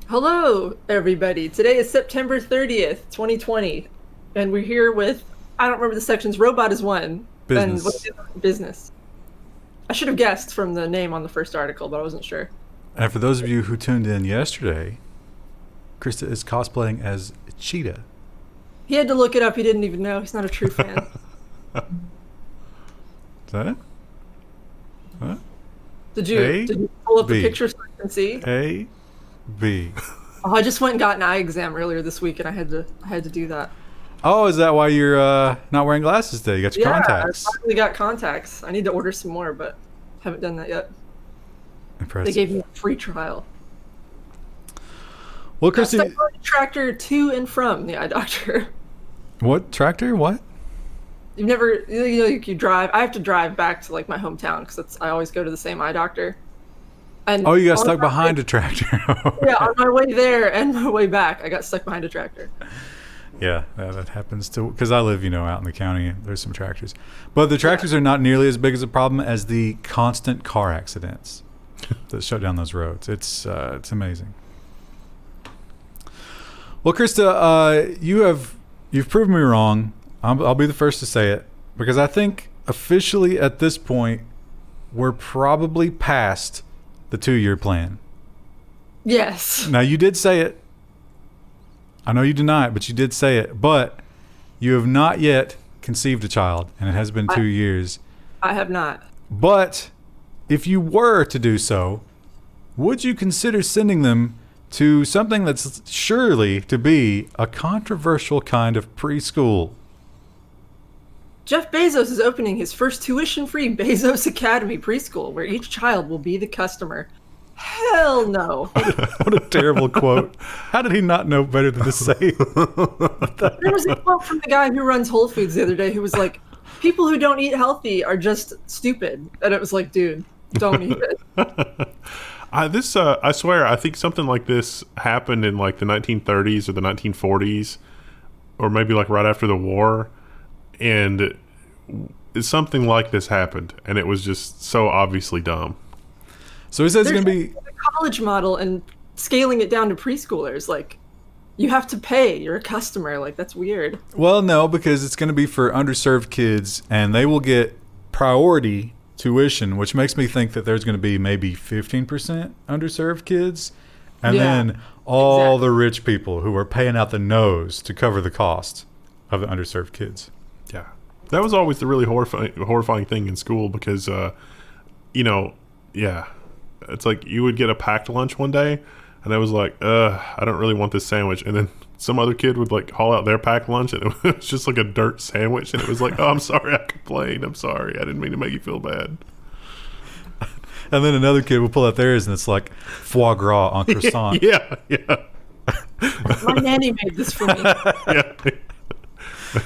Hello, everybody. Today is September 30th, 2020, and we're here with, I don't remember the sections, Robot is one. And what's Business. the other? Business. I should have guessed from the name on the first article, but I wasn't sure. And for those of you who tuned in yesterday, Krista is cosplaying as Cheetah. He had to look it up. He didn't even know. He's not a true fan. Is that it? What? Did you pull up the B. picture so I can see? A, B. Oh, I just went and got an eye exam earlier this week, and I had to do that. Oh, is that why you're not wearing glasses today? You got your contacts. I finally got contacts. I need to order some more, but haven't done that yet. Impressive. They gave me a free trial. Well, Got stuck Krista, on a tractor to and from the eye doctor. what tractor? What? You've never, you drive. I have to drive back to like my hometown because I always go to the same eye doctor. And Oh, you got on stuck my behind way- a tractor. Yeah, on my way there and my way back, I got stuck behind a tractor. Yeah, that happens too. Because I live, out in the county. There's some tractors, but the tractors are not nearly as big as a problem as the constant car accidents that shut down those roads. It's amazing. Well, Krista, you've proven me wrong. I'll be the first to say it because I think officially at this point we're probably past the 2-year plan. Yes. Now you did say it. I know you deny it, but you did say it. But you have not yet conceived a child, and it has been 2 years. I have not. But if you were to do so, would you consider sending them to something that's surely to be a controversial kind of preschool? Jeff Bezos is opening his first tuition-free Bezos Academy preschool where each child will be the customer. Hell no. What a terrible quote. How did he not know better than to say? There was a quote from the guy who runs Whole Foods the other day who was like, people who don't eat healthy are just stupid. And it was like, dude, don't eat it. I swear, I think something like this happened in like the 1930s or the 1940s, or maybe like right after the war, and something like this happened, and it was just so obviously dumb. So he says it's There's going to be... a college model and scaling it down to preschoolers. Like, you have to pay. You're a customer. Like, that's weird. Well, no, because it's going to be for underserved kids, and they will get priority tuition, which makes me think that there's going to be maybe 15% underserved kids, and then all the rich people who are paying out the nose to cover the cost of the underserved kids. Yeah, that was always the really horrifying thing in school because, it's like you would get a packed lunch one day, and I was like, I don't really want this sandwich, and then some other kid would like haul out their packed lunch, and it was just like a dirt sandwich, and it was like, oh, I'm sorry, I complained. I'm sorry, I didn't mean to make you feel bad. And then another kid will pull out theirs, and it's like foie gras on croissant. Yeah. My nanny made this for me. Yeah.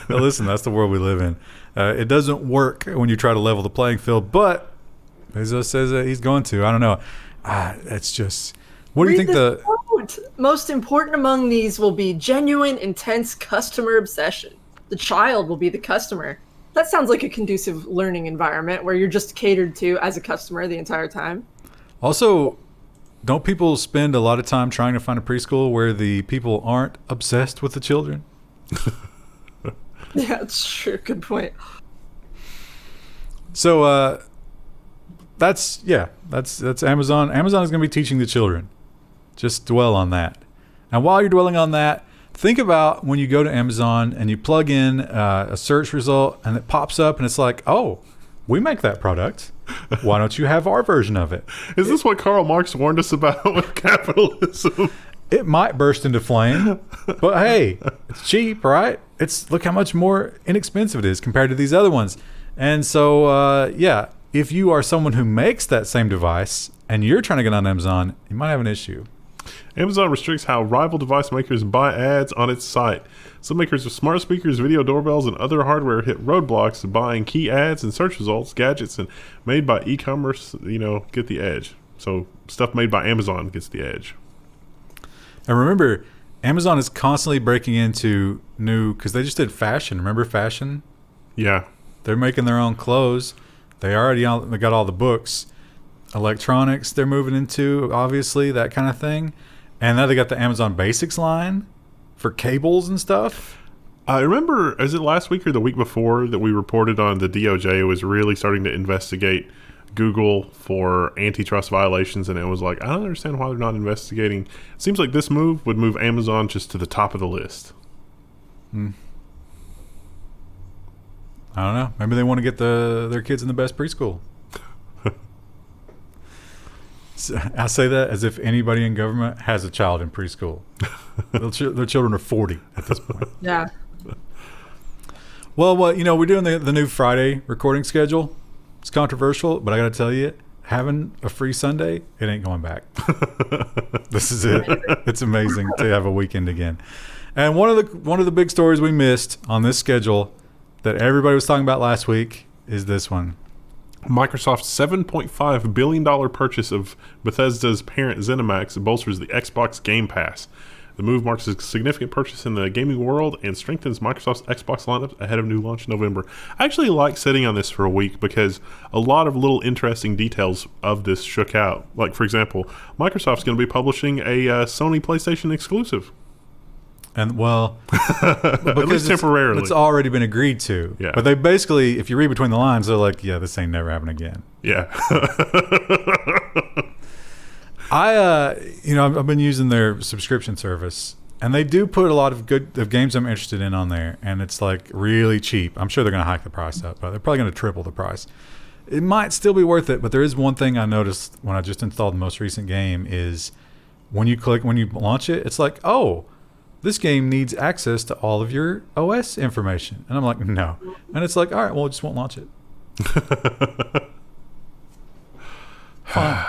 Now, listen, that's the world we live in. It doesn't work when you try to level the playing field, but Bezos says that he's going to. I don't know. It's just... What do you think Read this quote. Most important among these will be genuine, intense customer obsession. The child will be the customer. That sounds like a conducive learning environment where you're just catered to as a customer the entire time. Also, don't people spend a lot of time trying to find a preschool where the people aren't obsessed with the children? Yeah, that's true. Good point. So that's Amazon. Amazon is going to be teaching the children. Just dwell on that. And while you're dwelling on that, think about when you go to Amazon and you plug in a search result and it pops up and it's like, oh, we make that product. Why don't you have our version of it? Is this what Karl Marx warned us about with capitalism? It might burst into flame, but hey, it's cheap, right? Look how much more inexpensive it is compared to these other ones. And so, if you are someone who makes that same device and you're trying to get on Amazon, you might have an issue. Amazon restricts how rival device makers buy ads on its site. Some makers of smart speakers, video doorbells, and other hardware hit roadblocks to buying key ads and search results, gadgets, and made by e-commerce, get the edge. So stuff made by Amazon gets the edge. And remember, Amazon is constantly breaking into new, because they just did fashion. Remember fashion? Yeah. They're making their own clothes. They got all the books. Electronics they're moving into, obviously, that kind of thing. And now they got the Amazon Basics line for cables and stuff. I remember, is it last week or the week before that we reported on the DOJ was really starting to investigate Google for antitrust violations, and it was like, I don't understand why they're not investigating. It seems like this move would move Amazon just to the top of the list. I don't know. Maybe they want to get their kids in the best preschool. I say that as if anybody in government has a child in preschool. Their children are 40 at this point. Yeah. Well, we're doing the new Friday recording schedule. It's controversial, but I got to tell you, having a free Sunday, it ain't going back. This is it. It's amazing to have a weekend again. And one of the big stories we missed on this schedule that everybody was talking about last week is this one. Microsoft's $7.5 billion purchase of Bethesda's parent ZeniMax bolsters the Xbox Game Pass. The move marks a significant purchase in the gaming world and strengthens Microsoft's Xbox lineup ahead of new launch in November. I actually like sitting on this for a week because a lot of little interesting details of this shook out. Like, for example, Microsoft's going to be publishing a Sony PlayStation exclusive. And well, at least temporarily. It's already been agreed to. Yeah. But they basically, if you read between the lines, they're like, yeah, this ain't never happening again. Yeah. I've been using their subscription service, and they do put a lot of games I'm interested in on there, and it's like really cheap. I'm sure they're going to hike the price up, but they're probably going to triple the price. It might still be worth it, but there is one thing I noticed when I just installed the most recent game is when you launch it, it's like, oh, this game needs access to all of your OS information. And I'm like, no. And it's like, all right, well, it just won't launch it. Fine.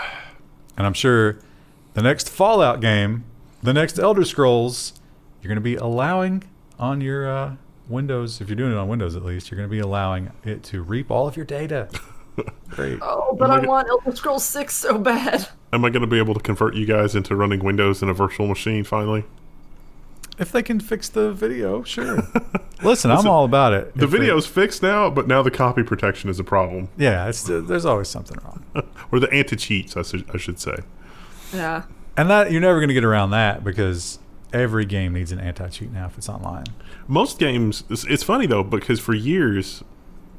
And I'm sure the next Fallout game, the next Elder Scrolls, you're going to be allowing on your Windows, if you're doing it on Windows at least, you're going to be allowing it to reap all of your data. Great. Oh, but I want Elder Scrolls 6 so bad. Am I going to be able to convert you guys into running Windows in a virtual machine finally? If they can fix the video, sure. Listen, I'm all about it. The video's fixed now, but now the copy protection is a problem. Yeah, there's always something wrong. Or the anti-cheats, I should say. Yeah. And that you're never going to get around that because every game needs an anti-cheat now if it's online. Most games, it's funny though, because for years,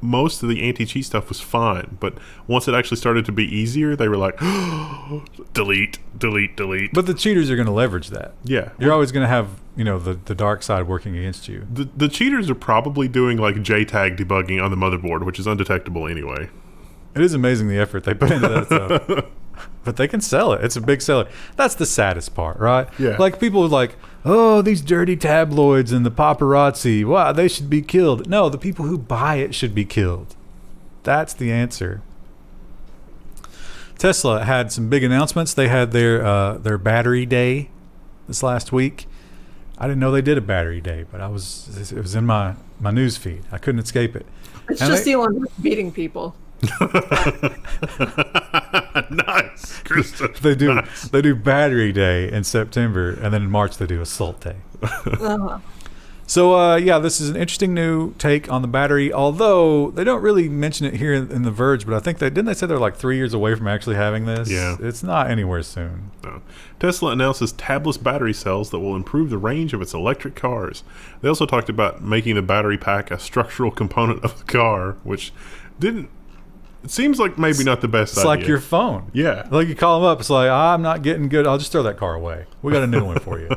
most of the anti-cheat stuff was fine, but once it actually started to be easier, they were like, delete. But the cheaters are going to leverage that. Yeah. You're always going to have, the dark side working against you. The cheaters are probably doing like JTAG debugging on the motherboard, which is undetectable anyway. It is amazing the effort they put into that stuff. But they can sell it. It's a big seller. That's the saddest part, right? Yeah. Like people are like, oh, these dirty tabloids and the paparazzi, wow, they should be killed. No, the people who buy it should be killed. That's the answer. Tesla had some big announcements. They had their battery day this last week. I didn't know they did a battery day, but it was in my news feed. I couldn't escape it. It's just Elon Musk beating people. Nice, Kristen. They do battery day in September, and then in March they do assault day. Uh-huh. So this is an interesting new take on the battery, although they don't really mention it here in The Verge, but I think they say they're like 3 years away from actually having this. Yeah. It's not anywhere soon. No. Tesla announces tabless battery cells that will improve the range of its electric cars. They also talked about making the battery pack a structural component of the car, which didn't. It seems like maybe not the best idea. It's like your phone. Yeah. Like you call them up, it's like, I'm not getting good. I'll just throw that car away. We got a new one for you.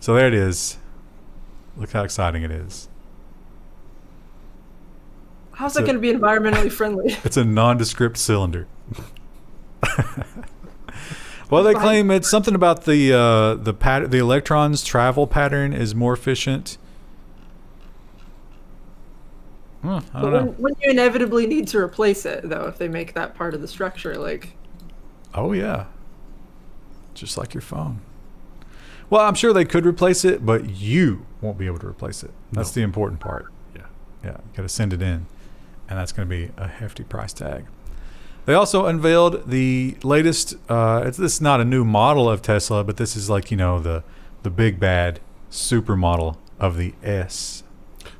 So there it is. Look how exciting it is. How's that going to be environmentally friendly? It's a nondescript cylinder. Well, they claim it's something about the electrons' travel pattern is more efficient. I don't know. Wouldn't you inevitably need to replace it, though, if they make that part of the structure? Like, oh, yeah. Just like your phone. Well, I'm sure they could replace it, but you won't be able to replace it. That's the important part. Yeah. Yeah, you got to send it in, and that's going to be a hefty price tag. They also unveiled the latest, this is not a new model of Tesla, but this is like, the big bad supermodel of the S.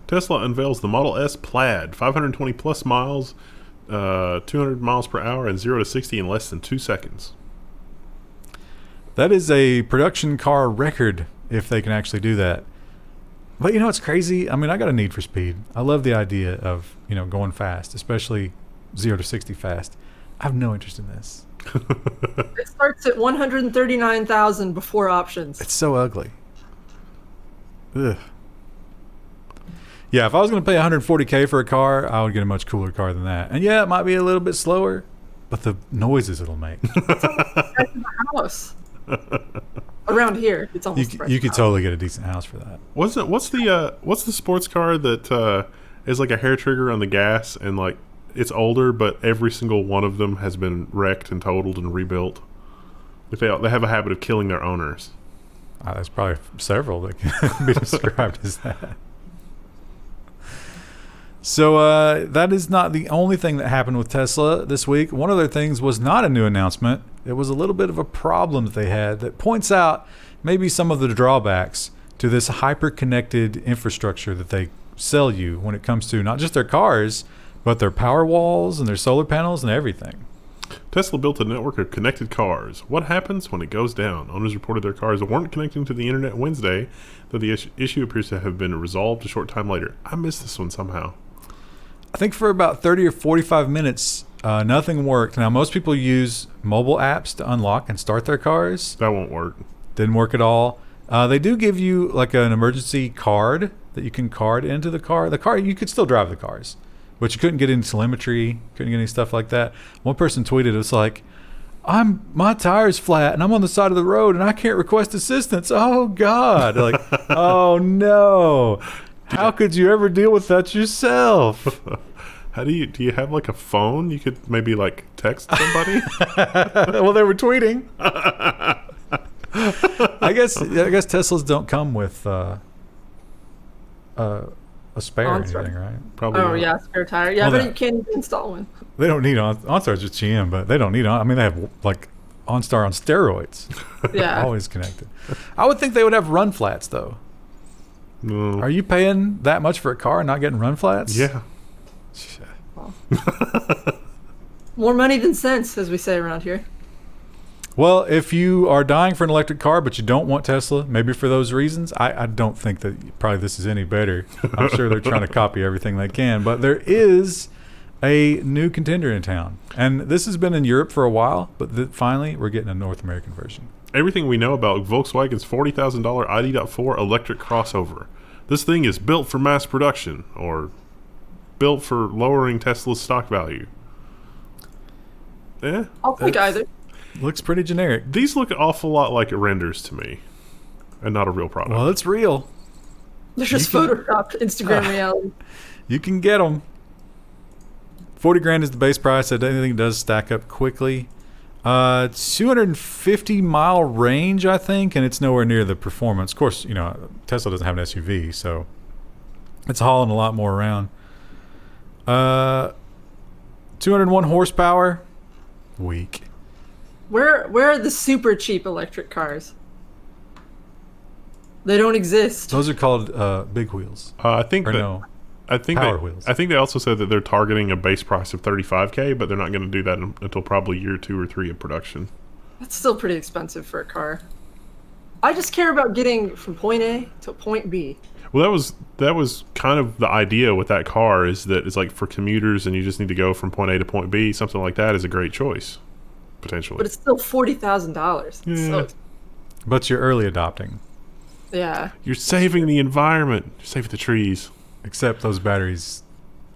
Tesla unveils the Model S Plaid, 520 plus miles, 200 miles per hour, and 0 to 60 in less than 2 seconds. That is a production car record if they can actually do that. But you know what's crazy? I mean, I got a need for speed. I love the idea of, going fast, especially 0 to 60 fast. I have no interest in this. It starts at 139,000 before options. It's so ugly. Ugh. Yeah, if I was going to pay 140K for a car, I would get a much cooler car than that. And yeah, it might be a little bit slower, but the noises it'll make. It's almost the price of a house. Around here, it's almost the price you of a could house. totally get a decent house for that. What's the sports car that is like a hair trigger on the gas and like it's older, but every single one of them has been wrecked and totaled and rebuilt? Like they have a habit of killing their owners. There's probably several that can be described as that. So that is not the only thing that happened with Tesla this week. One of their things was not a new announcement. It was a little bit of a problem that they had that points out maybe some of the drawbacks to this hyper-connected infrastructure that they sell you when it comes to not just their cars, but their power walls and their solar panels and everything. Tesla built a network of connected cars. What happens when it goes down? Owners reported their cars weren't connecting to the internet Wednesday, though the issue appears to have been resolved a short time later. I missed this one somehow. I think for about 30 or 45 minutes, nothing worked. Now, most people use mobile apps to unlock and start their cars. That won't work. Didn't work at all. They do give you like an emergency card that you can card into the car. The car, you could still drive the cars, but you couldn't get any telemetry, couldn't get any stuff like that. One person tweeted, it's like, my tire's flat and I'm on the side of the road and I can't request assistance. Oh God. Like, oh no. How could you ever deal with that yourself? How do you have like a phone? You could maybe like text somebody? Well, they were tweeting. I guess Teslas don't come with a spare or anything, right? Probably. Oh not. yeah, spare tire. Yeah, Well, but you can't even install one. They don't need OnStar's just GM, but they don't need I mean, they have like OnStar on steroids. Yeah. Always connected. I would think they would have run flats though. No. Are you paying that much for a car and not getting run flats? Yeah. More money than sense, as we say around here. Well, if you are dying for an electric car, but you don't want Tesla, maybe for those reasons, I don't think that probably this is any better. I'm sure they're trying to copy everything they can, but there is a new contender in town. And this has been in Europe for a while, but finally we're getting a North American version. Everything we know about Volkswagen's $40,000 ID.4 electric crossover. This thing is built for mass production, or built for lowering Tesla's stock value. I'll take either. Looks pretty generic. These look an awful lot like renders to me, and not a real product. Well, it's real. They're just photoshopped Instagram reality. You can get them. 40 grand is the base price. Anything does stack up quickly. 250 mile range, I think, and it's nowhere near the performance. Of course, Tesla doesn't have an SUV, so it's hauling a lot more around. 201 horsepower. Weak. Where are the super cheap electric cars? They don't exist. Those are called big wheels. I think Or that no, I think power they, wheels. I think they also said that they're targeting a base price of $35K, but they're not going to do that until probably year 2 or 3 of production. That's still pretty expensive for a car. I just care about getting from point A to point B. Well, that was kind of the idea with that car, is that it's like for commuters and you just need to go from point A to point B. Something like that is a great choice, potentially. But it's still $40,000. Yeah. So, But you're early adopting. yeah. You're saving the environment. You're saving the trees. Except those batteries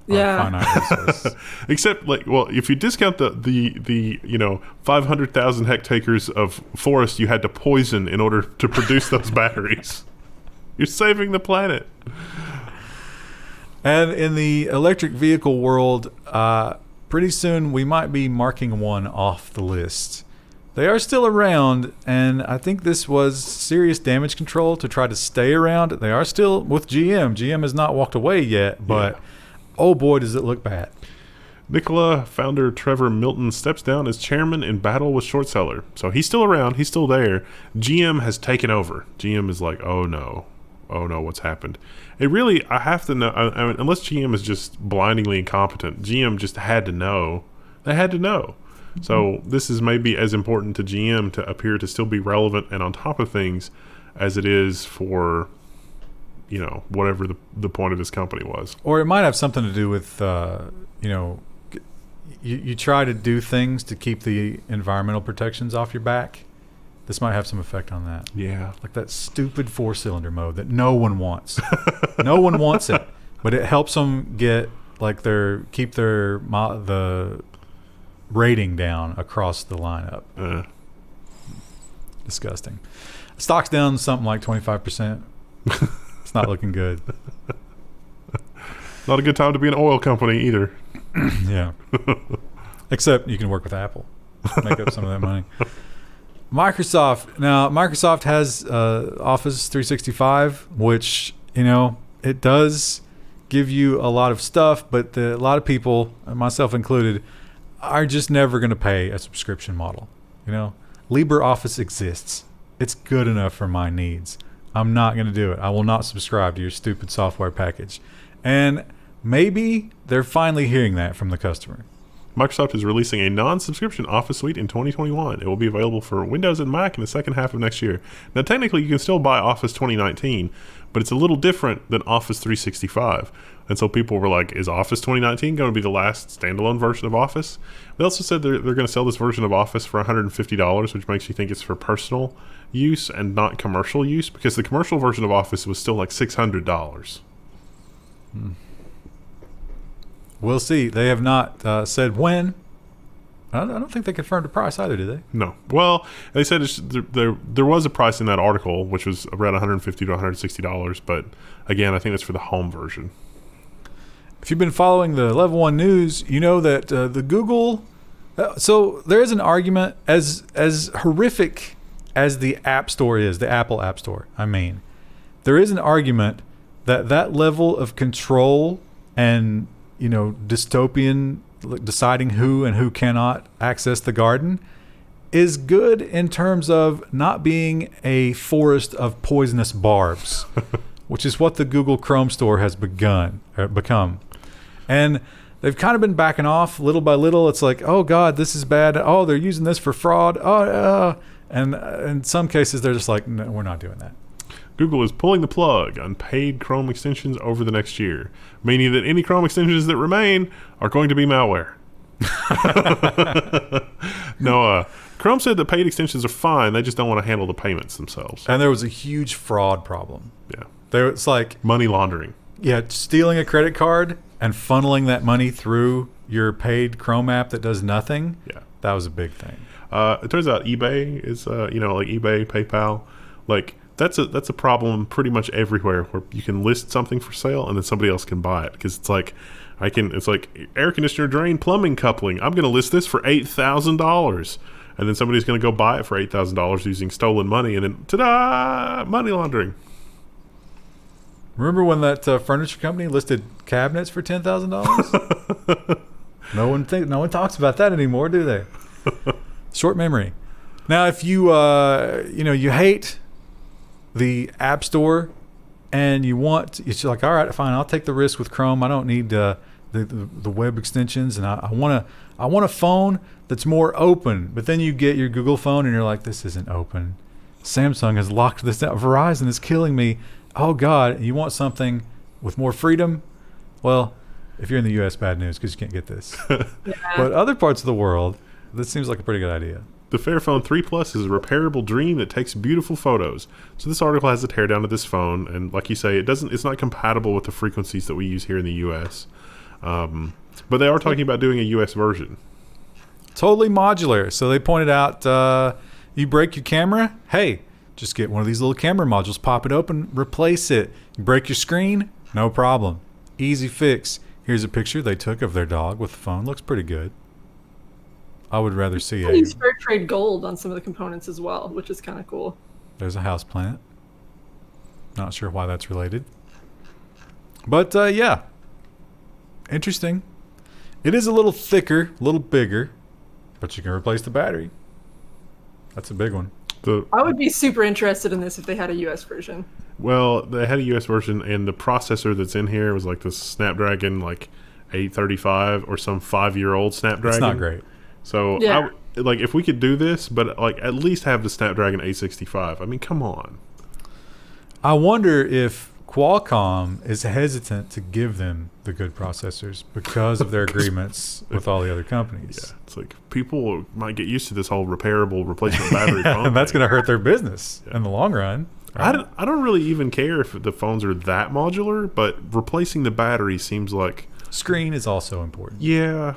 are Yeah. finite resource. Except, like, well, if you discount the 500,000 hectares of forest you had to poison in order to produce those batteries, you're saving the planet. And in the electric vehicle world, pretty soon we might be marking one off the list. They are still around, and I think this was serious damage control to try to stay around. They are still with GM. GM has not walked away yet, but oh boy, does it look bad. Nikola founder Trevor Milton steps down as chairman in battle with short seller. So he's still around. He's still there. GM has taken over. GM is like, oh no, what's happened? It really, I have to know. I mean, unless GM is just blindingly incompetent, GM just had to know. They had to know. So this is maybe as important to GM to appear to still be relevant and on top of things as it is for, whatever the point of this company was. Or it might have something to do with, you try to do things to keep the environmental protections off your back. This might have some effect on that. Yeah. Like that stupid 4-cylinder mode that no one wants. No one wants it, but it helps them get keep the rating down across the lineup. Disgusting. Stock's down something like 25%. It's not looking good. Not a good time to be an oil company either. Yeah. Except you can work with Apple. Make up some of that money. Microsoft has Office 365, which, it does give you a lot of stuff, but a lot of people, myself included, are just never going to pay a subscription model. LibreOffice exists. It's good enough for my needs. I'm not going to do it. I will not subscribe to your stupid software package. And maybe they're finally hearing that from the customer. Microsoft is releasing a non-subscription Office suite in 2021. It will be available for Windows and Mac in the second half of next year. Now, technically, you can still buy Office 2019, but it's a little different than Office 365. And so people were like, is Office 2019 going to be the last standalone version of Office? They also said they're going to sell this version of Office for $150, which makes you think it's for personal use and not commercial use, because the commercial version of Office was still like $600. We'll see. They have not said when. I don't think they confirmed a price either, did they? No. Well, they said there was a price in that article, which was around $150 to $160. But again, I think that's for the home version. If you've been following the Level 1 news, you know that the Google... so there is an argument, as horrific as the App Store is, the Apple App Store, there is an argument that level of control and... dystopian, deciding who and who cannot access the garden is good in terms of not being a forest of poisonous barbs, which is what the Google Chrome store has become. And they've kind of been backing off little by little. It's like, oh God, this is bad. Oh, they're using this for fraud. And in some cases, they're just like, no, we're not doing that. Google is pulling the plug on paid Chrome extensions over the next year, meaning that any Chrome extensions that remain are going to be malware. No, Chrome said that paid extensions are fine. They just don't want to handle the payments themselves. And there was a huge fraud problem. Yeah. It's like... money laundering. Yeah, stealing a credit card and funneling that money through your paid Chrome app that does nothing. Yeah. That was a big thing. It turns out eBay is, like eBay, PayPal, like... That's a problem pretty much everywhere where you can list something for sale and then somebody else can buy it, because it's like air conditioner drain plumbing coupling. I'm going to list this for $8,000, and then somebody's going to go buy it for $8,000 using stolen money, and then ta-da, money laundering. Remember when that furniture company listed cabinets for $10,000? No one talks about that anymore, do they? Short memory. Now, if you you hate the App Store and it's like, all right, fine, I'll take the risk with Chrome. I don't need the web extensions, and I want a phone that's more open. But then you get your Google phone and you're like, this isn't open. Samsung has locked this out. Verizon is killing me. Oh God, you want something with more freedom? Well, if you're in the US, bad news, because you can't get this. Yeah. But other parts of the world, this seems like a pretty good idea. The Fairphone 3 Plus is a repairable dream that takes beautiful photos. So this article has a teardown of this phone, and like you say, it's not compatible with the frequencies that we use here in the US. But they are talking about doing a US version. Totally modular. So they pointed out, you break your camera, hey, just get one of these little camera modules, pop it open, replace it. You break your screen, no problem. Easy fix. Here's a picture they took of their dog with the phone. Looks pretty good. I would rather see a fair trade gold on some of the components as well, which is kind of cool. There's a house plant. Not sure why that's related. But yeah. Interesting. It is a little thicker, a little bigger, but you can replace the battery. That's a big one. I would be super interested in this if they had a US version. Well, they had a US version, and the processor that's in here was like the Snapdragon 835 or some 5-year-old Snapdragon. It's not great. So Yeah. like if we could do this, but like at least have the Snapdragon 865. I mean, come on. I wonder if Qualcomm is hesitant to give them the good processors because of their agreements with all the other companies. Yeah, it's like people might get used to this whole repairable replacement battery phone. And that's thing. going to hurt their business in the long run. I don't really even care if the phones are that modular, but replacing the battery seems like Screen is also important. yeah.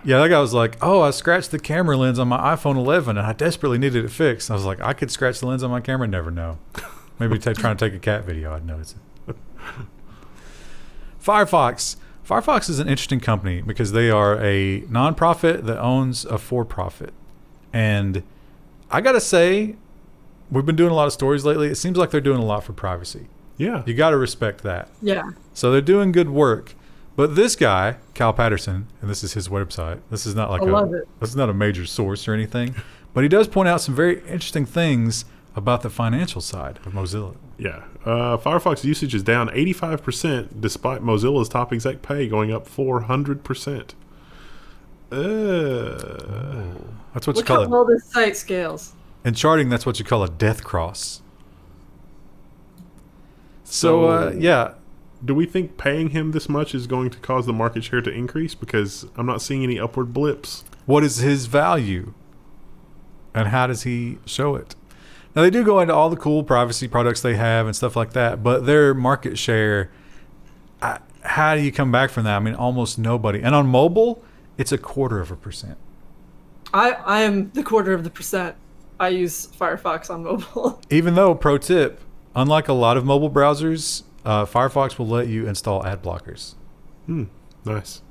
Yeah, that guy was like, "Oh, I scratched the camera lens on my iPhone 11, and I desperately needed it fixed." I was like, "I could scratch the lens on my camera and never know. Maybe trying to take a cat video, I'd notice it." Firefox. Firefox is an interesting company because they are a nonprofit that owns a for-profit, and I gotta say, we've been doing a lot of stories lately. It seems like they're doing a lot for privacy. Yeah. You got to respect that. Yeah. So they're doing good work. But this guy, Cal Patterson, and this is his website. This is not like this is not a major source or anything, but he does point out some very interesting things about the financial side of Mozilla. Yeah. Firefox usage is down 85% despite Mozilla's top exec pay going up 400%. That's what you Look call how it. well this site scales. In charting, that's what you call a death cross. So yeah. Do we think paying him this much is going to cause the market share to increase? Because I'm not seeing any upward blips. What is his value? And how does he show it? Now, they do go into all the cool privacy products they have and stuff like that, but their market share, how do you come back from that? I mean, almost nobody. And on mobile, it's 1/4%. I am the 1/4%. I use Firefox on mobile. Even though, pro tip, unlike a lot of mobile browsers, Firefox will let you install ad blockers. Nice.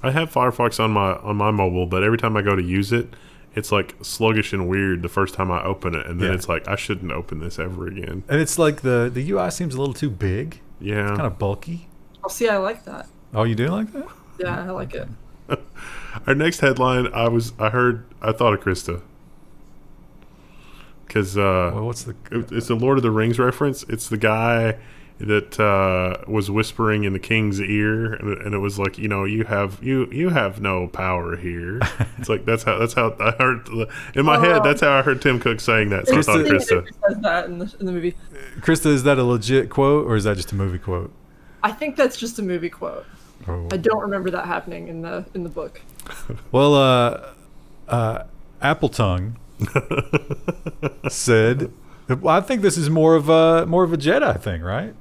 I have Firefox on my mobile, but every time I go to use it, it's like sluggish and weird the first time I open it, and then it's like I shouldn't open this ever again. And it's like the UI seems a little too big. Yeah. It's kind of bulky. Oh, see, I like that. Oh, you do like that? Yeah, I like it. Our next headline, I thought of Krista. Because Well, what's the? it's a Lord of the Rings reference. It's the guy that was whispering in the king's ear, and it was like, you have no power here. It's like that's how I heard in my head. That's how I heard Tim Cook saying that. So I thought Krista says that in the movie. Krista, is that a legit quote or is that just a movie quote? I think that's just a movie quote. Oh. I don't remember that happening in the book. Well, Apple Tongue said, well, I think this is more of a Jedi thing, right?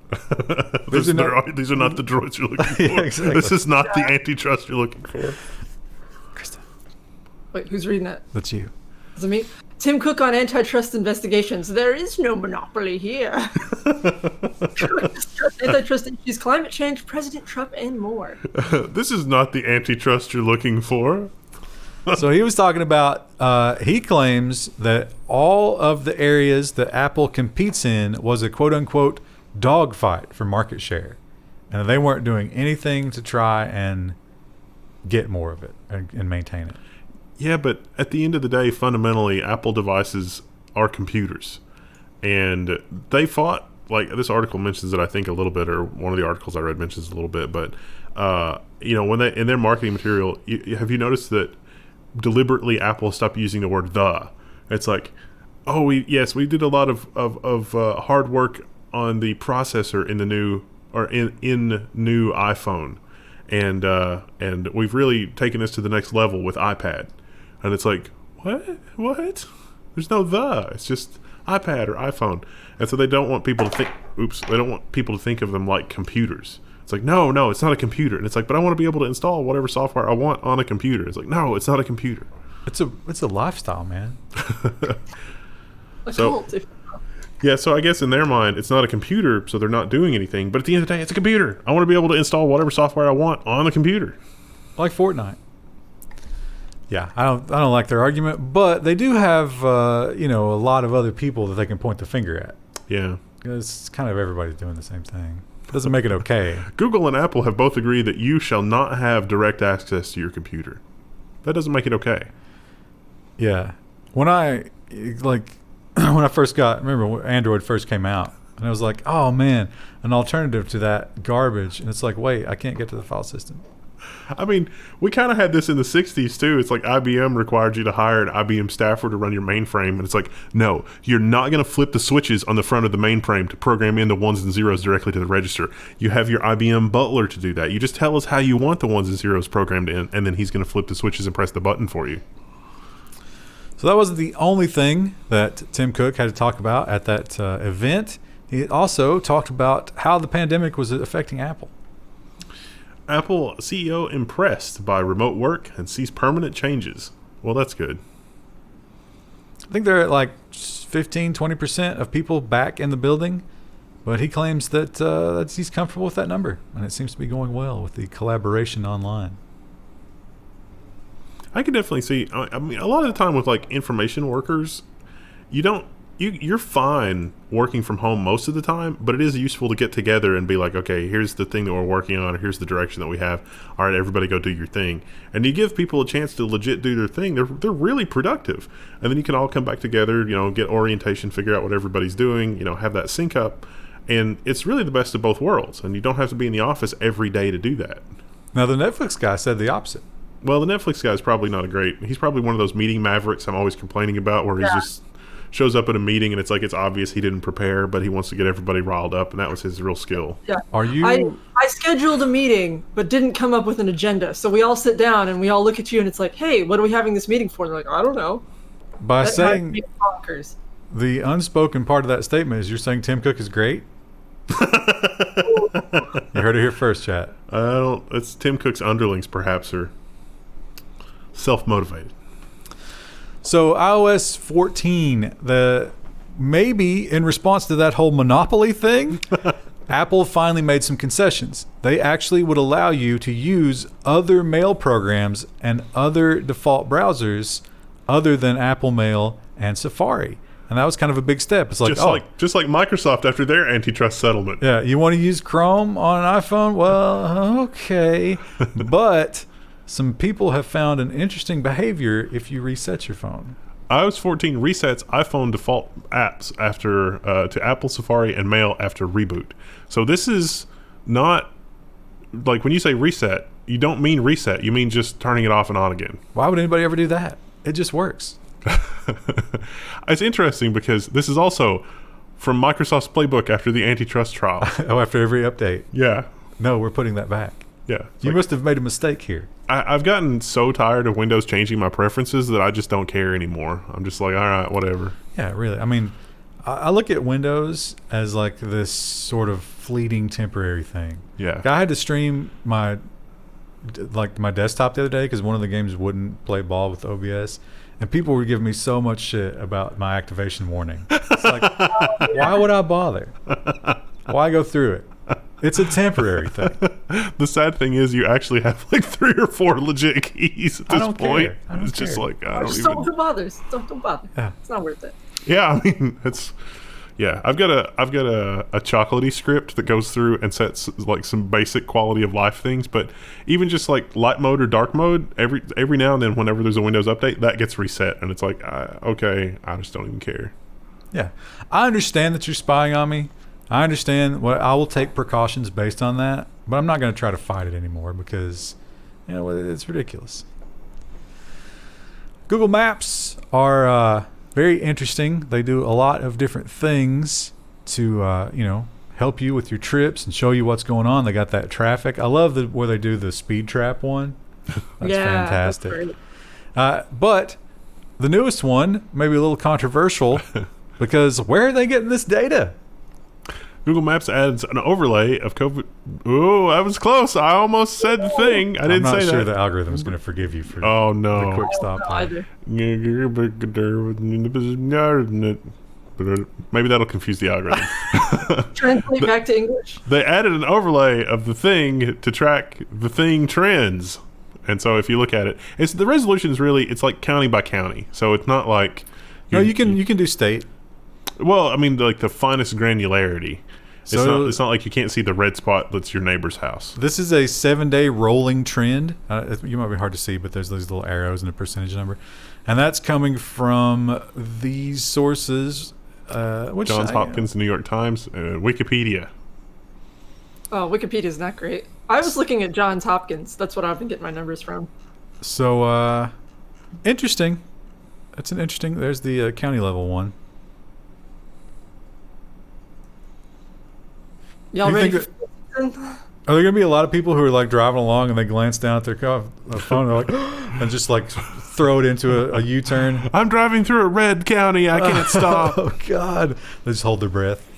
these are not the droids you're looking for. Yeah, exactly. This is not the antitrust you're looking for. Krista, Wait, who's reading that? that's you. Is it me? Tim Cook on antitrust investigations. There is no monopoly here. Antitrust issues, climate change, President Trump, and more. This is not the antitrust you're looking for. So he was talking about, he claims that all of the areas that Apple competes in was a quote-unquote dogfight for market share. And they weren't doing anything to try and get more of it and maintain it. Yeah, but at the end of the day, fundamentally, Apple devices are computers. And they fought, like this article mentions it, I think, a little bit, or one of the articles I read mentions it a little bit, but, when they, in their marketing material, have you noticed that deliberately Apple stopped using the word the? It's like, oh, we did a lot of hard work on the processor in the new, or in new iPhone. And we've really taken this to the next level with iPad. And it's like, what? There's no the. It's just iPad or iPhone. And so they don't want people to think, they don't want people to think of them like computers. It's like, no, it's not a computer. And it's like, but I want to be able to install whatever software I want on a computer. It's like, no, it's not a computer. It's a lifestyle, man. Cult, Yeah, so I guess in their mind, it's not a computer, so they're not doing anything. But at the end of the day, it's a computer. I want to be able to install whatever software I want on the computer. Like Fortnite. Yeah, I don't like their argument, but they do have a lot of other people that they can point the finger at. Yeah. It's kind of everybody's doing the same thing. Doesn't make it okay. Google and Apple have both agreed that you shall not have direct access to your computer. That doesn't make it okay. Yeah. When I first remember when Android first came out, and I was like, oh man, an alternative to that garbage. And it's like, wait, I can't get to the file system. I mean, we kind of had this in the 60s too. It's like IBM required you to hire an IBM staffer to run your mainframe. And it's like, no, you're not going to flip the switches on the front of the mainframe to program in the ones and zeros directly to the register. You have your IBM butler to do that. You just tell us how you want the ones and zeros programmed in, and then he's going to flip the switches and press the button for you. So that wasn't the only thing that Tim Cook had to talk about at that event. He also talked about how the pandemic was affecting Apple. Apple CEO impressed by remote work and sees permanent changes. Well, that's good. I think they're at like 15-20% of people back in the building, but he claims that he's comfortable with that number, and it seems to be going well with the collaboration online. I can definitely see. I mean, a lot of the time with like information workers, you're fine working from home most of the time, but it is useful to get together and be like, okay, here's the thing that we're working on, or here's the direction that we have. All right, everybody go do your thing. And you give people a chance to legit do their thing. They're really productive. And then you can all come back together, get orientation, figure out what everybody's doing, have that sync up. And it's really the best of both worlds. And you don't have to be in the office every day to do that. Now, the Netflix guy said the opposite. Well, the Netflix guy is probably not he's probably one of those meeting mavericks I'm always complaining about, where he's just shows up at a meeting and it's like it's obvious he didn't prepare, but he wants to get everybody riled up, and that was his real skill. Yeah. Are you? I scheduled a meeting but didn't come up with an agenda. So we all sit down and we all look at you and it's like, hey, what are we having this meeting for? And they're like, I don't know. By That saying makes me bonkers. the unspoken part of that statement is you're saying Tim Cook is great? You heard it here first, chat. It's Tim Cook's underlings perhaps are self-motivated. So iOS 14, maybe in response to that whole monopoly thing, Apple finally made some concessions. They actually would allow you to use other mail programs and other default browsers other than Apple Mail and Safari. And that was kind of a big step. It's like, just like Microsoft after their antitrust settlement. Yeah, you want to use Chrome on an iPhone? Well, okay. But some people have found an interesting behavior if you reset your phone. iOS 14 resets iPhone default apps after to Apple Safari and Mail after reboot. So this is not like when you say reset, you don't mean reset. You mean just turning it off and on again. Why would anybody ever do that? It just works. It's interesting because this is also from Microsoft's playbook after the antitrust trial. Oh, after every update. Yeah. No, we're putting that back. Yeah. You must have made a mistake here. I've gotten so tired of Windows changing my preferences that I just don't care anymore. I'm just like, all right, whatever. Yeah, really. I mean, I look at Windows as like this sort of fleeting temporary thing. Yeah. I had to stream my desktop the other day because one of the games wouldn't play ball with OBS. And people were giving me so much shit about my activation warning. It's like, why would I bother? Why go through it? It's a temporary thing. The sad thing is you actually have like 3 or 4 legit keys at this point. It's just like, I don't even... Don't bother. Don't bother. Yeah. It's not worth it. Yeah, I mean, it's... Yeah, I've got a chocolatey script that goes through and sets like some basic quality of life things, but even just like light mode or dark mode, every now and then, whenever there's a Windows update, that gets reset, and it's like, okay, I just don't even care. Yeah, I understand that you're spying on me. I understand. I will take precautions based on that, but I'm not going to try to fight it anymore because, it's ridiculous. Google Maps are very interesting. They do a lot of different things to, help you with your trips and show you what's going on. They got that traffic. I love where they do the speed trap one. That's fantastic. That's great. But the newest one, maybe a little controversial, because where are they getting this data? Google Maps adds an overlay of COVID. Oh, I was close. I almost said the thing. I didn't say that. I'm not sure the algorithm is going to forgive you for the quick stop. Maybe that'll confuse the algorithm. Translate back to English. They added an overlay of the thing to track the thing trends. And so if you look at it, the resolution is really, it's like county by county. So it's not like... No, you can do state. Well, I mean, like the finest granularity. So it's not like you can't see the red spot that's your neighbor's house. This is a 7-day rolling trend. You might be hard to see, but there's those little arrows and a percentage number. And that's coming from these sources. Johns Hopkins, New York Times, Wikipedia. Oh, Wikipedia is not great. I was looking at Johns Hopkins. That's what I've been getting my numbers from. So, interesting. That's an interesting. There's the county level one. Y'all You ready? think For Are there gonna be a lot of people who are like driving along and they glance down at their phone and they're like, and just like throw it into a U-turn? I'm driving through a red county. I can't stop. Oh God! They just hold their breath.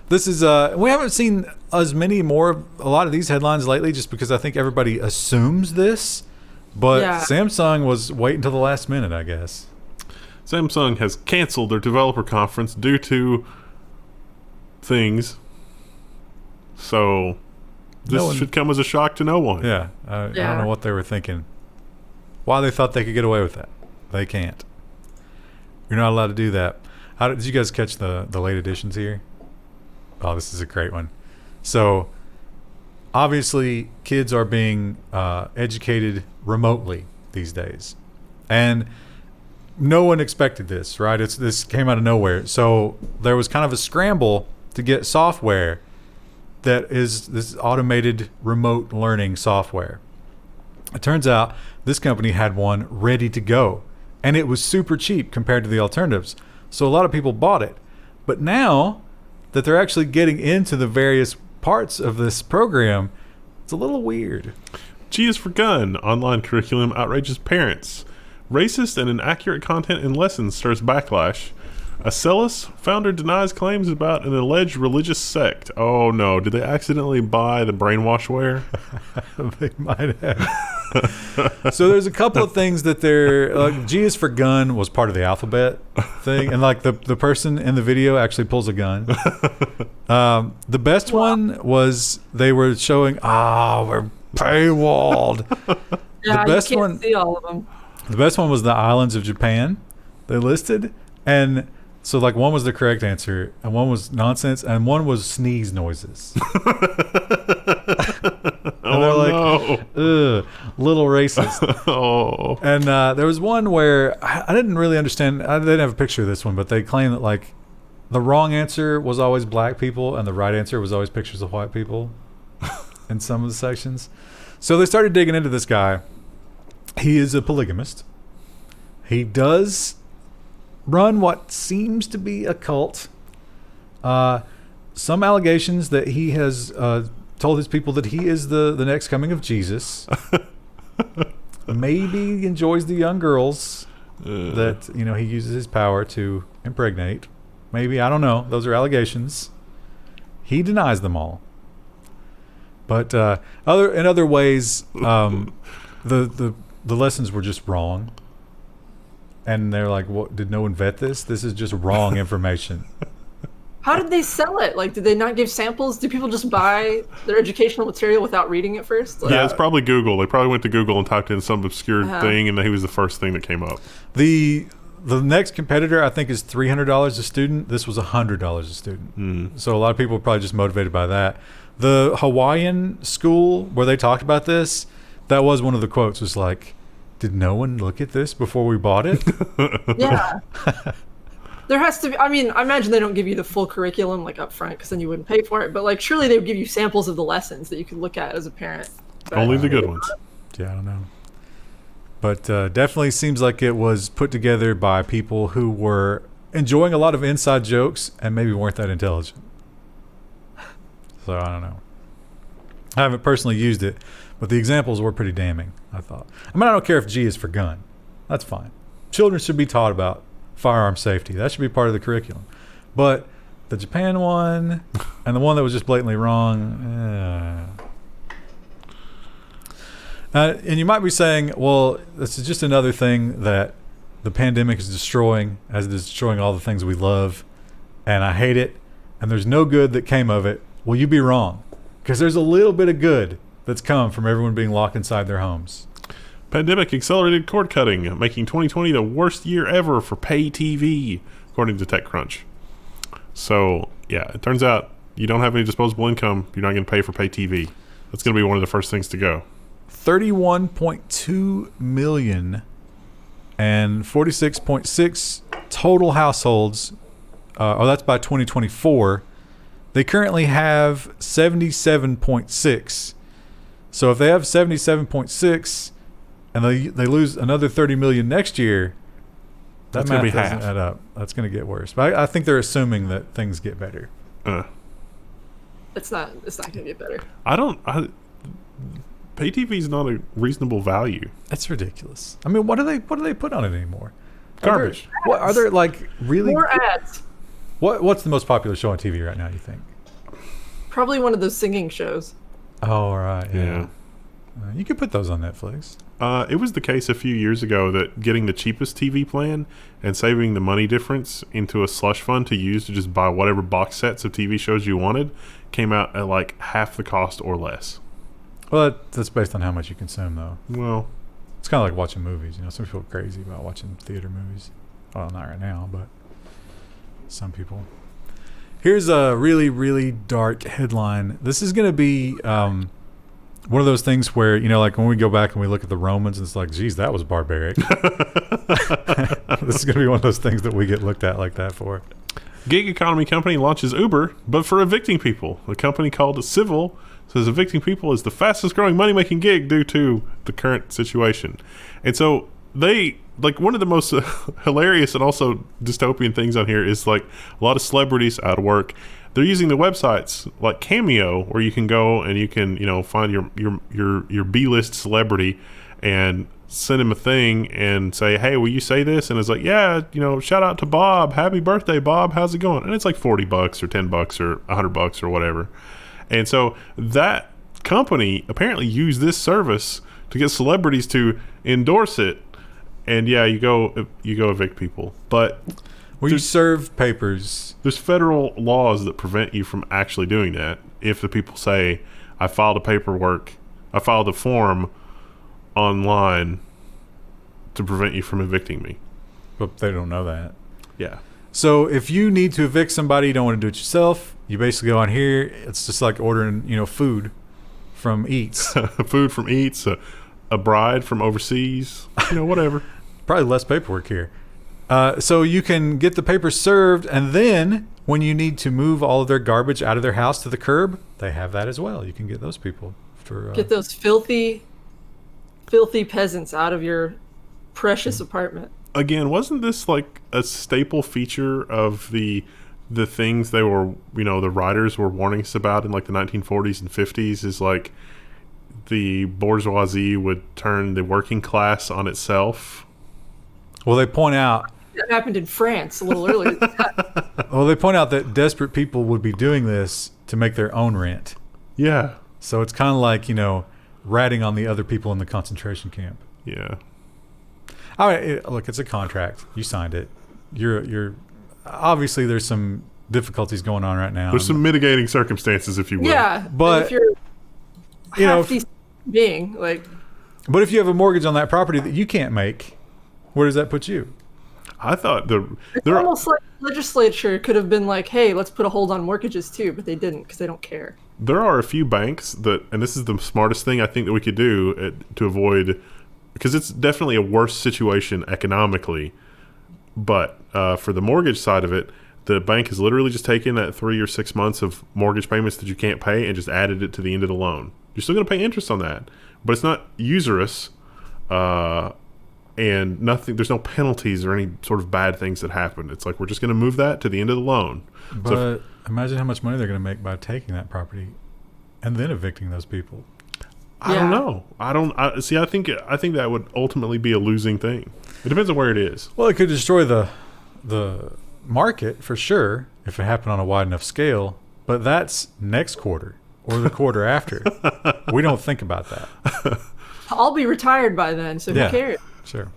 This is we haven't seen as many more a lot of these headlines lately, just because I think everybody assumes this. But Yeah. Samsung was waiting until the last minute, I guess. Samsung has canceled their developer conference due to things. So this should come as a shock to no one. Yeah, I don't know what they were thinking. Why they thought they could get away with that? They can't. You're not allowed to do that. How did you guys catch the late editions here? Oh, this is a great one. So, obviously, kids are being educated remotely these days, and no one expected this, right? This came out of nowhere. So there was kind of a scramble to get software that is this automated remote learning software. It turns out this company had one ready to go, and it was super cheap compared to the alternatives. So a lot of people bought it. But now that they're actually getting into the various parts of this program, it's a little weird. G is for gun. Online curriculum outrages parents. Racist and inaccurate content in lessons stirs backlash. Acellus founder denies claims about an alleged religious sect. Oh no, did they accidentally buy the brainwashware? They might have. So there's a couple of things that they're G is for gun was part of the alphabet thing, and like the person in the video actually pulls a gun. The best one was they were showing we're paywalled. Yeah, the best you can't one see all of them. The best one was the islands of Japan. They listed, and so like one was the correct answer, and one was nonsense, and one was sneeze noises. And they're like, ugh, little racist. Oh. And there was one where I didn't really understand. I didn't have a picture of this one, but they claimed that like the wrong answer was always black people, and the right answer was always pictures of white people in some of the sections. So they started digging into this guy. He is a polygamist. He does run what seems to be a cult. Some allegations that he has told his people that he is the next coming of Jesus. Maybe enjoys the young girls that he uses his power to impregnate. Maybe, I don't know. Those are allegations. He denies them all. But in other ways, the lessons were just wrong. And they're like, "What? Did no one vet this? This is just wrong information." How did they sell it? Like, did they not give samples? Do people just buy their educational material without reading it first? Like, Yeah, it's probably Google. They probably went to Google and typed in some obscure thing, and he was the first thing that came up. The next competitor, I think, is $300 a student. This was $100 a student. So a lot of people are probably just motivated by that. The Hawaiian school where they talked about this, that was one of the quotes. Was like, "Did no one look at this before we bought it?" Yeah. There has to be, I mean, I imagine they don't give you the full curriculum like up front because then you wouldn't pay for it. But like, surely they would give you samples of the lessons that you could look at as a parent. But, Only the good ones. Yeah, I don't know. But definitely seems like it was put together by people who were enjoying a lot of inside jokes and maybe weren't that intelligent. So I don't know. I haven't personally used it, but the examples were pretty damning, I thought. I mean, I don't care if G is for gun. That's fine. Children should be taught about firearm safety. That should be part of the curriculum. But the Japan one and the one that was just blatantly wrong, and you might be saying, well, this is just another thing that the pandemic is destroying, as it is destroying all the things we love, and I hate it, and there's no good that came of it. Well, you'd be wrong, because there's a little bit of good that's come from everyone being locked inside their homes. Pandemic accelerated cord cutting, making 2020 the worst year ever for pay TV, according to TechCrunch. So, yeah, it turns out you don't have any disposable income, you're not going to pay for pay TV. That's going to be one of the first things to go. 31.2 million and 46.6 total households. That's by 2024. They currently have 77.6. So if they have 77.6 and they lose another 30 million next year, that math doesn't add up. That's going to get worse. But I think they're assuming that things get better. It's not going to get better. Pay TV is not a reasonable value. That's ridiculous. I mean, what do they put on it anymore? Garbage. Are there like really more ads? What's the most popular show on TV right now, you think? Probably one of those singing shows. Oh, right. Yeah. You could put those on Netflix. It was the case a few years ago that getting the cheapest TV plan and saving the money difference into a slush fund to use to just buy whatever box sets of TV shows you wanted came out at like half the cost or less. Well, that's based on how much you consume, though. Well, it's kind of like watching movies. You know, some people are crazy about watching theater movies. Well, not right now, but some people. Here's a really, really dark headline. This is going to be one of those things where, you know, like when we go back and we look at the Romans, it's like, geez, that was barbaric. This is going to be one of those things that we get looked at like that for. Gig economy company launches Uber, but for evicting people. The company called Civil says evicting people is the fastest growing money-making gig due to the current situation. And so they, like, one of the most hilarious and also dystopian things on here is like a lot of celebrities out of work. They're using the websites like Cameo, where you can go and you can, you know, find your B-list celebrity and send him a thing and say, hey, will you say this? And it's like, yeah, you know, shout out to Bob, happy birthday, Bob, how's it going? And it's like $40 or $10 or $100 or whatever. And so that company apparently used this service to get celebrities to endorse it. And yeah, you go evict people. But you serve papers. There's federal laws that prevent you from actually doing that. If the people say, I filed a form online to prevent you from evicting me. But they don't know that. Yeah. So if you need to evict somebody, you don't want to do it yourself, you basically go on here. It's just like ordering, you know, food from Eats. Food from Eats, a bride from overseas, you know, whatever. Probably less paperwork here. So you can get the paper served, and then when you need to move all of their garbage out of their house to the curb, they have that as well. You can get those people for get those filthy peasants out of your precious apartment. Again, wasn't this like a staple feature of the things they were, you know, the writers were warning us about in like the 1940s and 50s? Is like the bourgeoisie would turn the working class on itself. Well, they point out that happened in France a little earlier. Well, they point out that desperate people would be doing this to make their own rent. Yeah. So it's kind of like, you know, ratting on the other people in the concentration camp. Yeah. All right, look, it's a contract. You signed it. You're obviously there's some difficulties going on right now. There's some mitigating circumstances, if you will. Yeah, but if you're being like, but if you have a mortgage on that property that you can't make, where does that put you? I thought it's almost like the legislature could have been like, hey, let's put a hold on mortgages too, but they didn't because they don't care. There are a few banks that, and this is the smartest thing I think that we could do to avoid, because it's definitely a worse situation economically, but for the mortgage side of it, the bank has literally just taken that 3 or 6 months of mortgage payments that you can't pay and just added it to the end of the loan. You're still going to pay interest on that, but it's not usurious, and nothing. There's no penalties or any sort of bad things that happen. It's like we're just going to move that to the end of the loan. But so imagine how much money they're going to make by taking that property and then evicting those people. I don't know. I think that would ultimately be a losing thing. It depends on where it is. Well, it could destroy the market for sure if it happened on a wide enough scale, but that's next quarter or the quarter after. We don't think about that. I'll be retired by then, so who cares? Sure.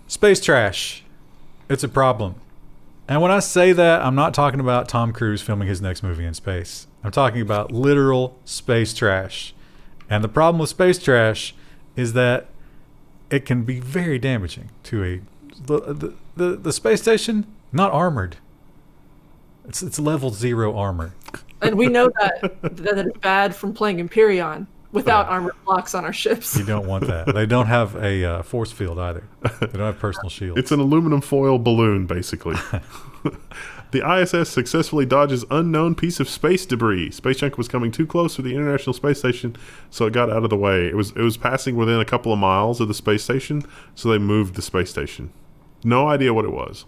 Space trash. It's a problem. And when I say that, I'm not talking about Tom Cruise filming his next movie in space. I'm talking about literal space trash. And the problem with space trash is that it can be very damaging to the space station, not armored. It's level 0 armor. And we know that it's bad from playing Empyrean. without armor blocks on our ships. You don't want that. They don't have a force field either. They don't have personal shields. It's an aluminum foil balloon, basically. The ISS successfully dodges unknown piece of space debris. Space junk was coming too close to the International Space Station, so it got out of the way. It was passing within a couple of miles of the space station, so they moved the space station. No idea what it was.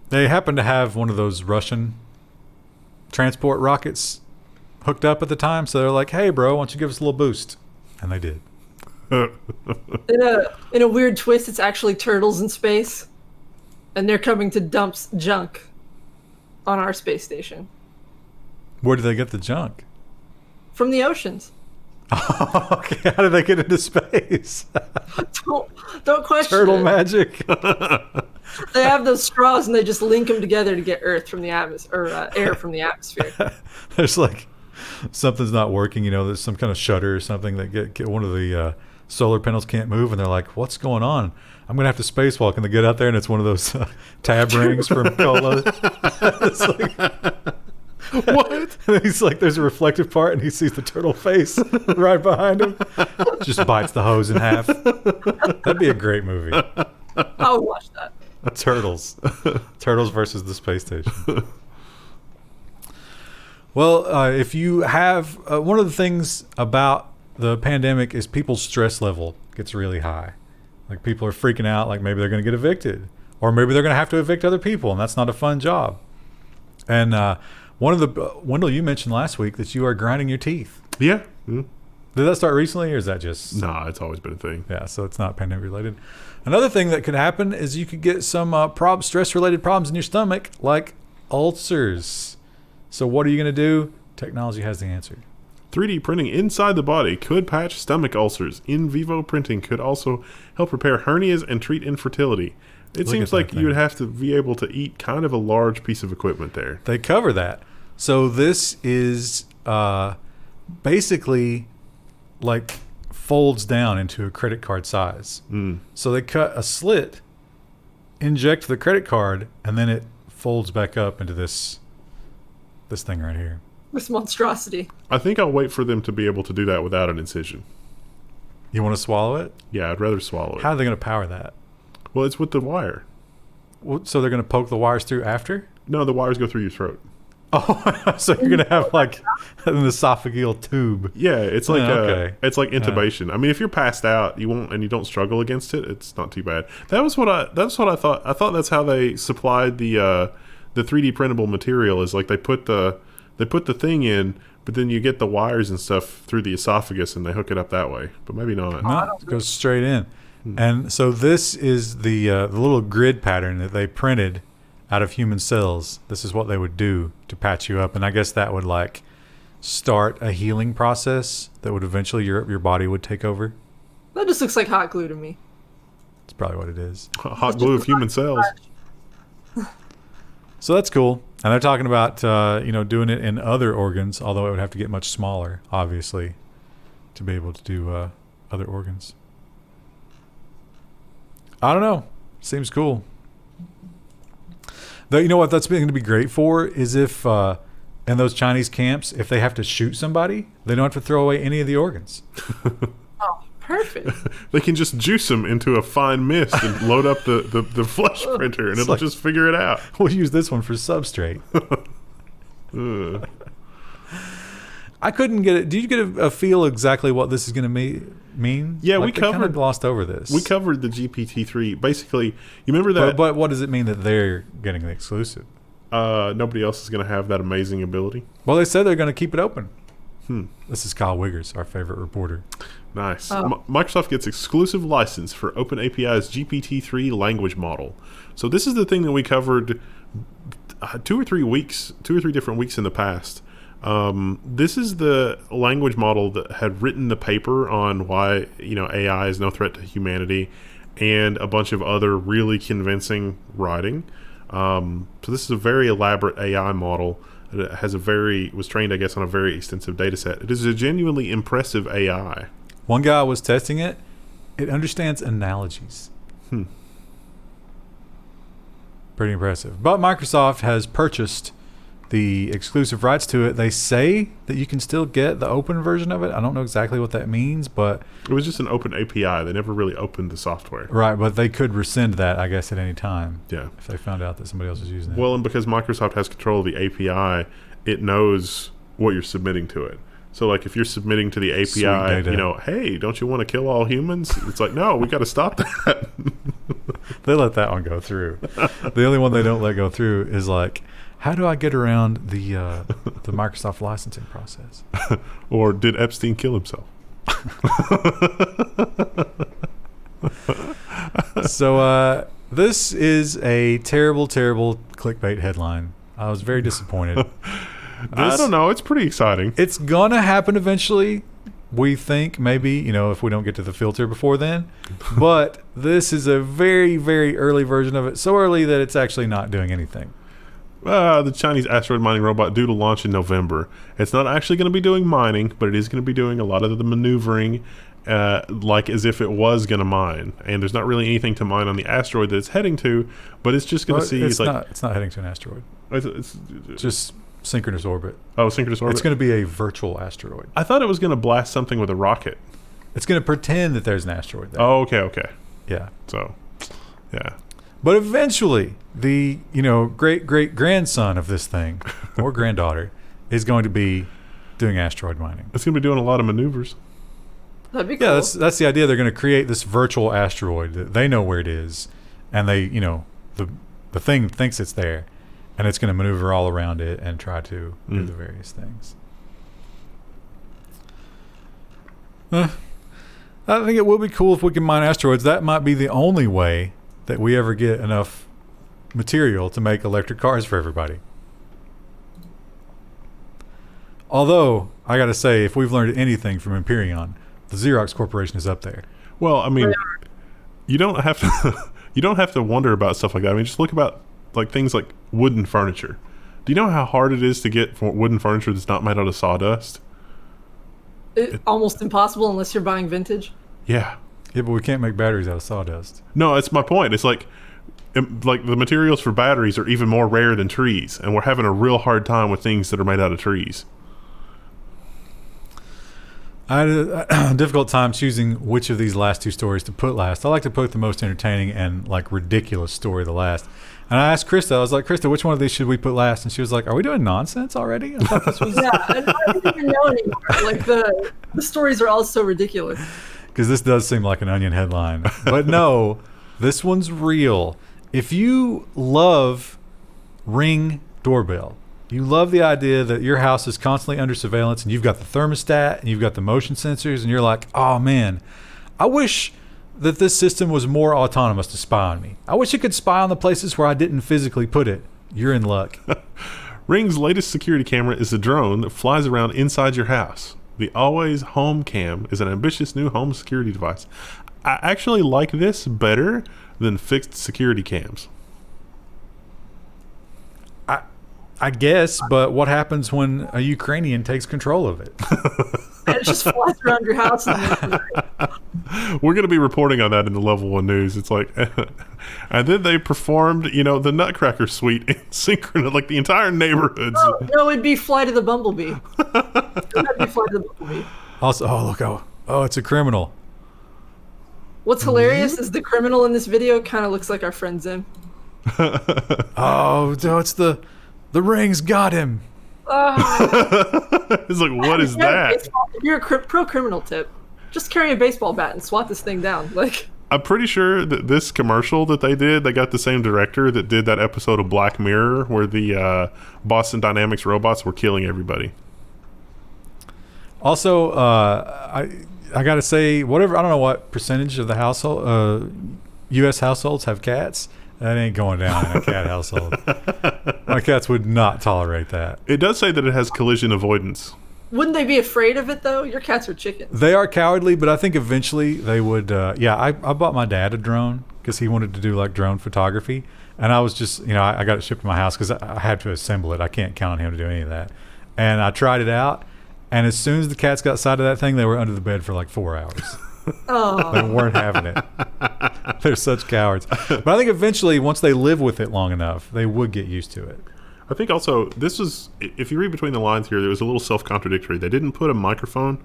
They happen to have one of those Russian transport rockets hooked up at the time, so they're like, "Hey, bro, why don't you give us a little boost?" And they did. In a weird twist, it's actually turtles in space, and they're coming to dump junk on our space station Where do they get the junk? from the oceans. Okay, how did they get into space? Don't question Turtle it. magic. They have those straws, and they just link them together to get Earth from the atmosphere, or air from the atmosphere. There's like something's not working. There's some kind of shutter or something that get one of the solar panels can't move, and they're like, "What's going on? I'm gonna have to spacewalk." And they get out there, and it's one of those tab rings from Nikola. It's like, what? And he's like, there's a reflective part, and he sees the turtle face right behind him. Just bites the hose in half. That'd be a great movie. I would watch that. Turtles versus the space station. Well, if you have one of the things about the pandemic is people's stress level gets really high. Like, people are freaking out, like maybe they're going to get evicted, or maybe they're going to have to evict other people, and that's not a fun job. And one of the Wendell, you mentioned last week that you are grinding your teeth. Yeah. Mm. Did that start recently, or is that just? Nah, it's always been a thing. Yeah, so it's not pandemic related. Another thing that could happen is you could get some stress-related problems in your stomach, like ulcers. So what are you going to do? Technology has the answer. 3D printing inside the body could patch stomach ulcers. In vivo printing could also help repair hernias and treat infertility. It seems like you would have to be able to eat kind of a large piece of equipment there. They cover that. So this is basically like folds down into a credit card size. Mm. So they cut a slit, inject the credit card, and then it folds back up into this thing right here. This monstrosity. I think I'll wait for them to be able to do that without an incision. You want to swallow it? Yeah, I'd rather swallow it. How are they going to power that? Well, it's with the wire. So they're going to poke the wires through after? No, the wires go through your throat. Oh, so you're going to have like an esophageal tube. Yeah, it's like okay. It's like intubation. I mean, if you're passed out, you don't struggle against it. It's not too bad. That's what I thought. I thought that's how they supplied the 3D printable material. Is like they put the thing in, but then you get the wires and stuff through the esophagus, and they hook it up that way. But maybe not. No, it goes straight in. And so this is the little grid pattern that they printed out of human cells. This is what they would do to patch you up, and I guess that would like start a healing process that would eventually your body would take over. That just looks like hot glue to me. That's probably what it is. Hot glue of human cells. So that's cool. And they're talking about doing it in other organs, although it would have to get much smaller, obviously, to be able to do other organs. I don't know. Seems cool. Though, you know what that's going to be great for is if in those Chinese camps, if they have to shoot somebody, they don't have to throw away any of the organs. Oh, perfect. They can just juice them into a fine mist and load up the flesh printer, and it'll just figure it out. We'll use this one for substrate. I couldn't get it. Did you get a feel exactly what this is going to mean? Yeah, like, we covered. Kind of glossed over this. We covered the GPT-3. Basically, you remember that? But what does it mean that they're getting the exclusive? Nobody else is going to have that amazing ability. Well, they said they're going to keep it open. This is Kyle Wiggers, our favorite reporter. Nice. Microsoft gets exclusive license for OpenAPI's GPT-3 language model. So this is the thing that we covered 2 or 3 different weeks in the past. This is the language model that had written the paper on why AI is no threat to humanity, and a bunch of other really convincing writing. So this is a very elaborate AI model. It has was trained, I guess, on a very extensive data set. It is a genuinely impressive AI. One guy was testing it. It understands analogies. Pretty impressive. But Microsoft has purchased the exclusive rights to it. They say that you can still get the open version of it. I don't know exactly what that means, but It was just an open API. They never really opened the software. right, but they could rescind that, I guess, at any time. Yeah. If they found out that somebody else is using it. Well, and because Microsoft has control of the API, it knows what you're submitting to it. So, like, if you're submitting to the Sweet API, data. you know, hey, don't you want to kill all humans? It's like, no, we got to stop that. They let that one go through. The only one they don't let go through is like, how do I get around the Microsoft licensing process? Or did Epstein kill himself? So this is a terrible, terrible clickbait headline. I was very disappointed. I don't know. It's pretty exciting. It's gonna happen eventually. We think maybe, you know, if we don't get to the filter before then. But this is a very, very early version of it. So early that it's actually not doing anything. The Chinese asteroid mining robot due to launch in November. It's not actually going to be doing mining, but it is going to be doing a lot of the maneuvering, like as if it was going to mine. And there's not really anything to mine on the asteroid that it's heading to, but it's just going to see. It's not heading to an asteroid. It's Just synchronous orbit. oh, synchronous orbit. It's going to be a virtual asteroid. I thought it was going to blast something with a rocket. It's going to pretend that there's an asteroid there. Oh, okay. Yeah. So, yeah. But eventually, the great-great-grandson of this thing, or granddaughter, is going to be doing asteroid mining. It's going to be doing a lot of maneuvers. That'd be cool. Yeah, that's the idea. They're going to create this virtual asteroid. They know where it is, and they, the thing thinks it's there, and it's going to maneuver all around it and try to do the various things. I think it will be cool if we can mine asteroids. That might be the only way that we ever get enough material to make electric cars for everybody. Although, I got to say, if we've learned anything from Empyrean, the Xerox Corporation is up there. Well, I mean, you don't have to you don't have to wonder about stuff like that. I mean, just look about like things like wooden furniture. Do you know how hard it is to get wooden furniture that's not made out of sawdust? Almost impossible unless you're buying vintage. Yeah. Yeah, but we can't make batteries out of sawdust. No, it's my point. It's like the materials for batteries are even more rare than trees, and we're having a real hard time with things that are made out of trees. I had a difficult time choosing which of these last two stories to put last. I like to put the most entertaining and like ridiculous story the last. And I asked Krista, I was like, Krista, which one of these should we put last? And she was like, are we doing nonsense already? I thought this was... Yeah, and I don't even know anymore. Like the stories are all so ridiculous. Because this does seem like an Onion headline. But no, this one's real. If you love Ring doorbell, you love the idea that your house is constantly under surveillance and you've got the thermostat and you've got the motion sensors and you're like, oh man, I wish that this system was more autonomous to spy on me. I wish it could spy on the places where I didn't physically put it. You're in luck. Ring's latest security camera is a drone that flies around inside your house. The Always Home Cam is an ambitious new home security device. I actually like this better than fixed security cams. I guess, but what happens when a Ukrainian takes control of it? And it just flies around your house. We're going to be reporting on that in the Level 1 news. It's like, and then they performed, the Nutcracker Suite in synchronous, like the entire neighborhoods. No, it'd be Flight of the Bumblebee. That'd be Flight of the Bumblebee. Also, oh, it's a criminal. What's hilarious is the criminal in this video kind of looks like our friend Zim. Oh, no, it's the Rings got him. It's like, what is that? If you're a pro criminal tip, just carry a baseball bat and swat this thing down. Like, I'm pretty sure that this commercial that they got the same director that did that episode of Black Mirror where the Boston Dynamics robots were killing everybody. Also, I gotta say, I don't know what percentage of the household, U.S. households have cats. That ain't going down in a cat household. My cats would not tolerate that. It does say that it has collision avoidance. wouldn't they be afraid of it though? Your cats are chickens. They are cowardly, but I think eventually they would. I bought my dad a drone because he wanted to do like drone photography, and I was just, I got it shipped to my house because I had to assemble it. I can't count on him to do any of that. And I tried it out, and as soon as the cats got sight of that thing, they were under the bed for like 4 hours. Oh. They weren't having it. They're such cowards. But I think eventually, once they live with it long enough, they would get used to it. I think also this was, if you read between the lines here, there was a little self-contradictory. They didn't put a microphone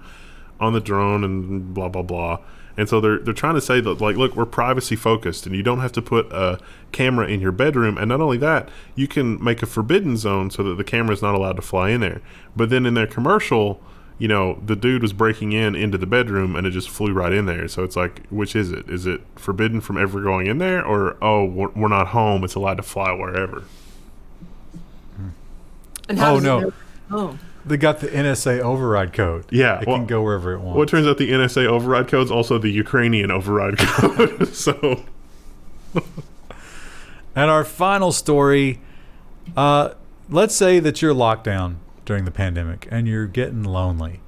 on the drone and blah blah blah, and so they're trying to say that, like, look, we're privacy focused, and you don't have to put a camera in your bedroom, and not only that, you can make a forbidden zone so that the camera is not allowed to fly in there. But then in their commercial, you know, the dude was breaking into the bedroom and it just flew right in there. So it's like, which is it? Is it forbidden from ever going in there, or we're not home, it's allowed to fly wherever? And how does it no. know? Oh. They got the NSA override code. Yeah, It can go wherever it wants. Well, it turns out the NSA override code is also the Ukrainian override code. So, And our final story, let's say that you're locked down during the pandemic and you're getting lonely,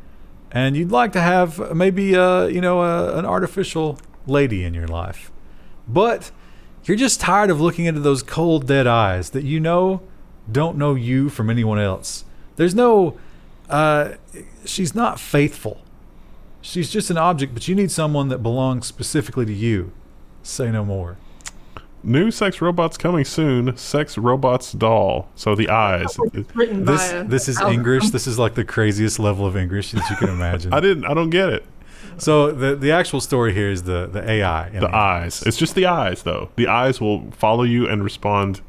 and you'd like to have maybe an artificial lady in your life, but you're just tired of looking into those cold dead eyes that don't know you from anyone else. There's no she's not faithful. She's just an object, but you need someone that belongs specifically to you. Say no more. new sex robots coming soon. Sex robots doll. So the eyes. Written by This is English. This is like the craziest level of English that you can imagine. I don't get it. So the actual story here is the AI. The eyes. It's just the eyes, though. The eyes will follow you and respond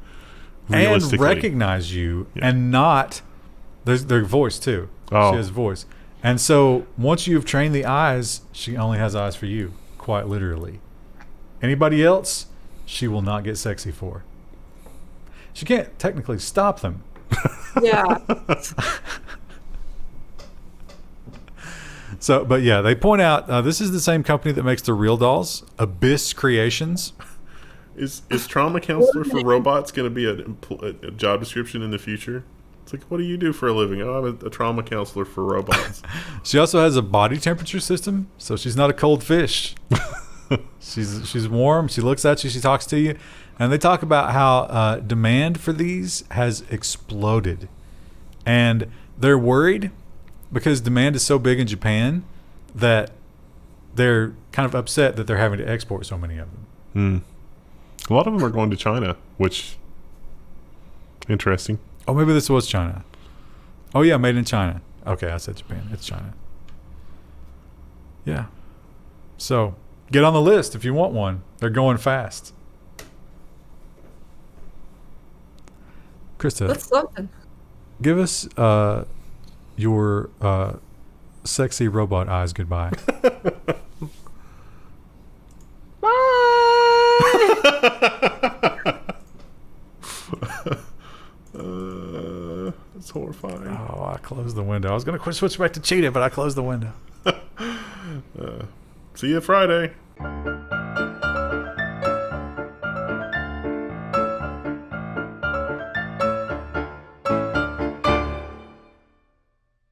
realistically. And recognize you, and not their voice too. Oh. She has voice. And so once you've trained the eyes, she only has eyes for you, quite literally. Anybody else, she will not get sexy for. She can't technically stop them. Yeah. So, but yeah, they point out this is the same company that makes the real dolls, Abyss Creations. Is trauma counselor for robots going to be a job description in the future? It's like, what do you do for a living? Oh, I'm a trauma counselor for robots. She also has a body temperature system, so she's not a cold fish. She's warm. She looks at you. She talks to you, and they talk about how demand for these has exploded, and they're worried because demand is so big in Japan that they're kind of upset that they're having to export so many of them. A lot of them are going to China, which interesting. Oh, maybe this was China. Oh yeah, made in China. Okay, I said Japan. It's China. Yeah. So get on the list if you want one. They're going fast. Krista, That's something. give us your sexy robot eyes goodbye. It's horrifying. Oh, I closed the window. I was going to switch back to cheetah, but I closed the window. See you Friday.